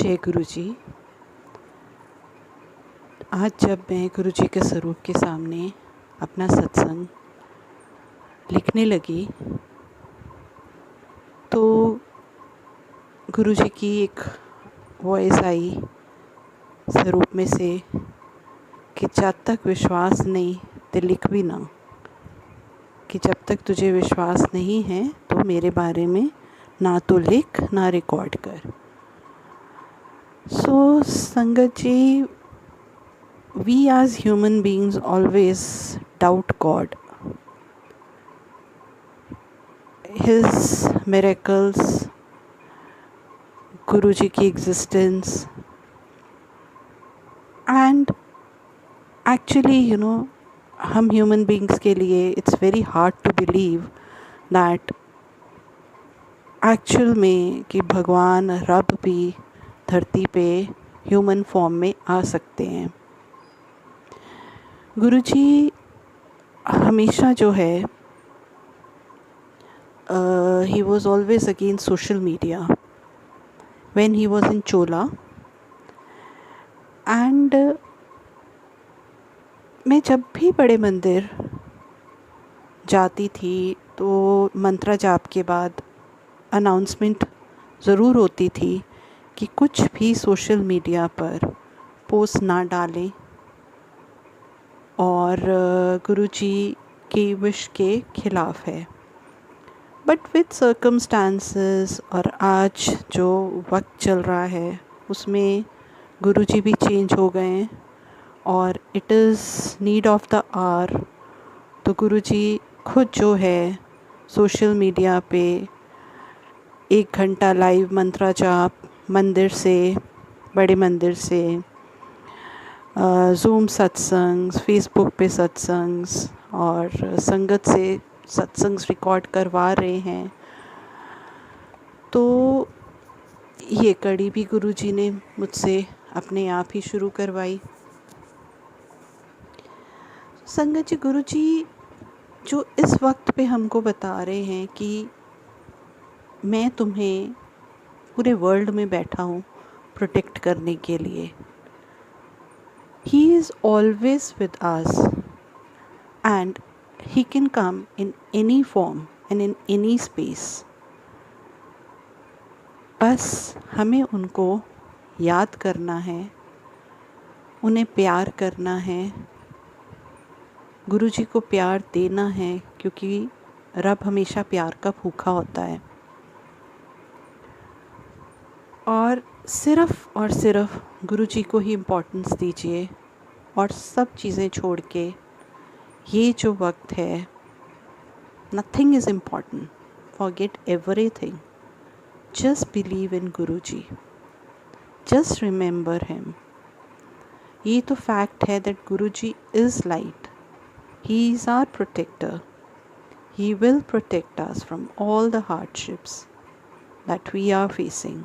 जय गुरु जी। आज जब मैं गुरु जी के स्वरूप के सामने अपना सत्संग लिखने लगी तो गुरु जी की एक वॉइस आई स्वरूप में से कि जब तक विश्वास नहीं तो लिख भी ना, कि जब तक तुझे विश्वास नहीं है तो मेरे बारे में ना तो लिख ना रिकॉर्ड कर। सो संगत जी, we as human beings always doubt God, His miracles, Guru जी की existence, and actually हम human beings के लिए it's very hard to believe that actual में कि भगवान रब भी धरती पे human form में आ सकते हैं। गुरुजी हमेशा जो है he was always against social media when he was in Chola, and मैं जब भी बड़े मंदिर जाती थी तो मंत्रा जाप के बाद अनाउंसमेंट ज़रूर होती थी कि कुछ भी सोशल मीडिया पर पोस्ट ना डालें और गुरुजी की विश के खिलाफ है। बट विथ सर्कमस्टांसेस और आज जो वक्त चल रहा है उसमें गुरुजी भी चेंज हो गए हैं और it is need of the hour. तो गुरुजी खुद जो है सोशल मीडिया पे 1 घंटा लाइव मंत्रा जाप मंदिर से, बड़े मंदिर से, ज़ूम सत्संग, फेसबुक पे सत्संग और संगत से सत्संग रिकॉर्ड करवा रहे हैं। तो ये कड़ी भी गुरुजी ने मुझसे अपने आप ही शुरू करवाई। संगत जी, गुरुजी जो इस वक्त पे हमको बता रहे हैं कि मैं तुम्हें पूरे वर्ल्ड में बैठा हूँ प्रोटेक्ट करने के लिए। He is always with us and he can come in any form and in any space. बस हमें उनको याद करना है, उन्हें प्यार करना है, गुरुजी को प्यार देना है, क्योंकि रब हमेशा प्यार का भूखा होता है। और सिर्फ गुरुजी को ही इम्पोर्टेंस दीजिए और सब चीज़ें छोड़ के ये जो वक्त है, nothing is important, forget everything, just believe in Guruji, just remember him. ये तो फैक्ट है that Guruji is light, he is our protector, he will protect us from all the hardships that we are facing.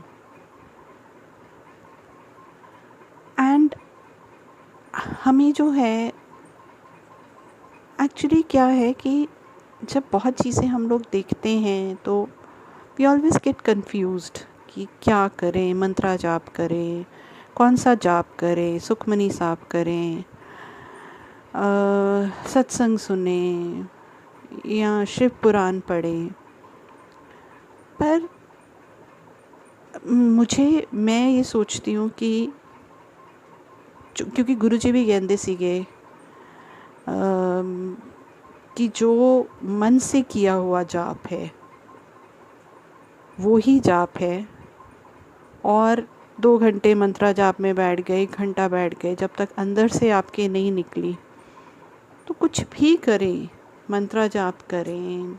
And हमें जो है actually क्या है कि जब बहुत चीज़ें हम लोग देखते हैं तो वी ऑलवेज गेट कन्फ्यूज्ड कि क्या करें, मंत्रा जाप करें, कौन सा जाप करें, सुखमनी साप करें, सत्संग सुने या शिव पुराण पढ़ें। पर मैं ये सोचती हूँ कि क्योंकि गुरुजी भी कहते सीगे कि जो मन से किया हुआ जाप है वो ही जाप है। और 2 घंटे मंत्रा जाप में बैठ गए, 1 घंटा बैठ गए, जब तक अंदर से आपके नहीं निकली तो कुछ भी करें, मंत्रा जाप करें,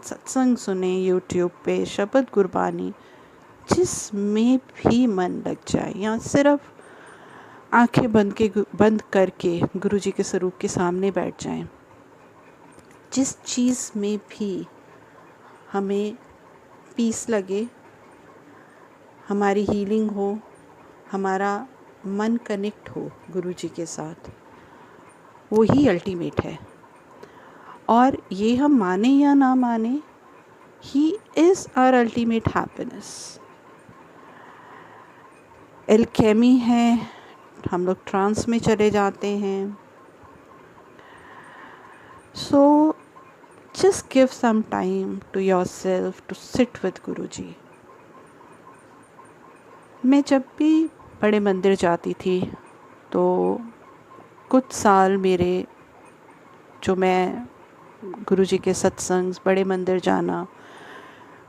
सत्संग सुने यूट्यूब पे, शब्द गुरबानी, जिसमें भी मन लग जाए, या सिर्फ आंखें बंद करके गुरुजी के स्वरूप के सामने बैठ जाएं, जिस चीज़ में भी हमें पीस लगे, हमारी हीलिंग हो, हमारा मन कनेक्ट हो गुरुजी के साथ, वो ही अल्टीमेट है। और ये हम माने या ना माने, he is our ultimate happiness. Alchemy है, हम लोग ट्रांस में चले जाते हैं। So just give some time to yourself to sit with Guruji. मैं जब भी बड़े मंदिर जाती थी तो कुछ साल मेरे जो मैं गुरुजी के सत्संग, बड़े मंदिर जाना,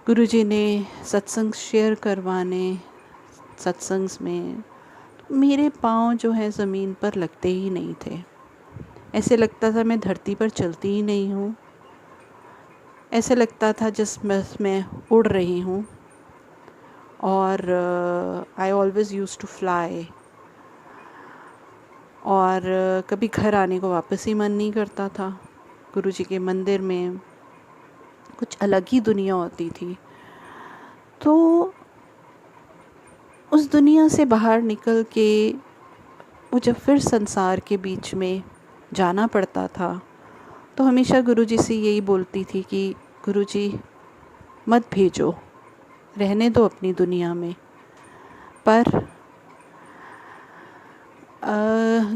गुरुजी ने सत्संग शेयर करवाने, सत्संग्स में मेरे पाँव जो है ज़मीन पर लगते ही नहीं थे। ऐसे लगता था मैं धरती पर चलती ही नहीं हूँ। ऐसे लगता था जिसमें मैं उड़ रही हूँ। और I always use to fly. और कभी घर आने को वापस ही मन नहीं करता था। गुरुजी के मंदिर में कुछ अलग ही दुनिया होती थी। तो उस दुनिया से बाहर निकल के मुझे फिर संसार के बीच में जाना पड़ता था, तो हमेशा गुरुजी से यही बोलती थी कि गुरुजी मत भेजो, रहने दो अपनी दुनिया में। पर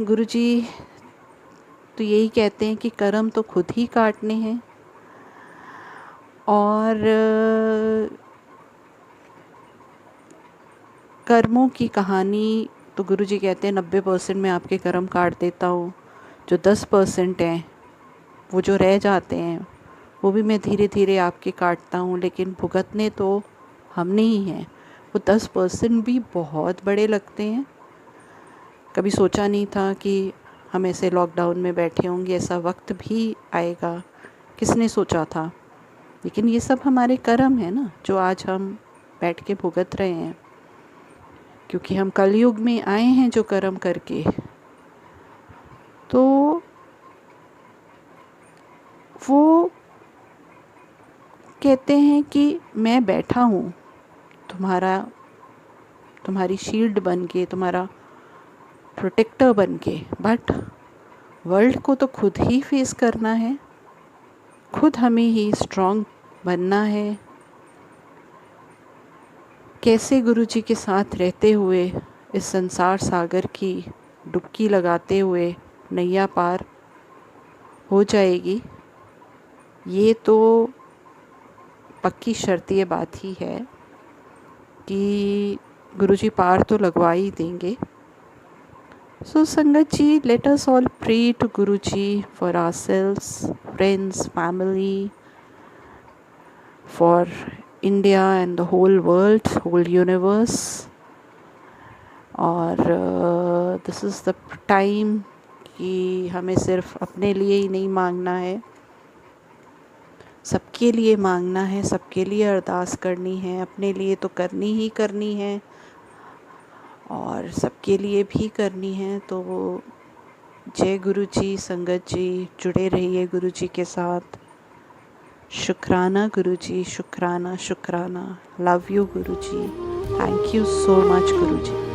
गुरुजी तो यही कहते हैं कि कर्म तो खुद ही काटने हैं। और कर्मों की कहानी तो गुरुजी कहते हैं 90% मैं आपके कर्म काट देता हूँ। जो 10% हैं, वो जो रह जाते हैं, वो भी मैं धीरे धीरे आपके काटता हूँ, लेकिन भुगतने तो हमने ही हैं। वो 10% भी बहुत बड़े लगते हैं। कभी सोचा नहीं था कि हम ऐसे लॉकडाउन में बैठे होंगे, ऐसा वक्त भी आएगा, किसने सोचा था। लेकिन ये सब हमारे कर्म है ना, जो आज हम बैठ के भुगत रहे हैं, क्योंकि हम कलयुग में आए हैं जो कर्म करके। तो वो कहते हैं कि मैं बैठा हूँ तुम्हारी शील्ड बन के, तुम्हारा प्रोटेक्टर बन के, बट वर्ल्ड को तो खुद ही फेस करना है, खुद हमें ही स्ट्रॉन्ग बनना है। कैसे गुरुजी के साथ रहते हुए इस संसार सागर की डुबकी लगाते हुए नैया पार हो जाएगी, ये तो पक्की शर्तीय बात ही है कि गुरुजी पार तो लगवा ही देंगे। So Sangat ji, let us all pray to Guruji for ourselves, friends, family, for India and the whole world, whole universe. और this is the time कि हमें सिर्फ अपने लिए ही नहीं मांगना है, सबके लिए मांगना है, सबके लिए अरदास करनी है। अपने लिए तो करनी ही करनी है और सबके लिए भी करनी है। तो जय गुरु जी, संगत जी, जुड़े रहिए गुरु जी के साथ। शुक्राना गुरु जी, शुक्राना शुक्राना। Love you Guru ji, thank you so much Guru ji.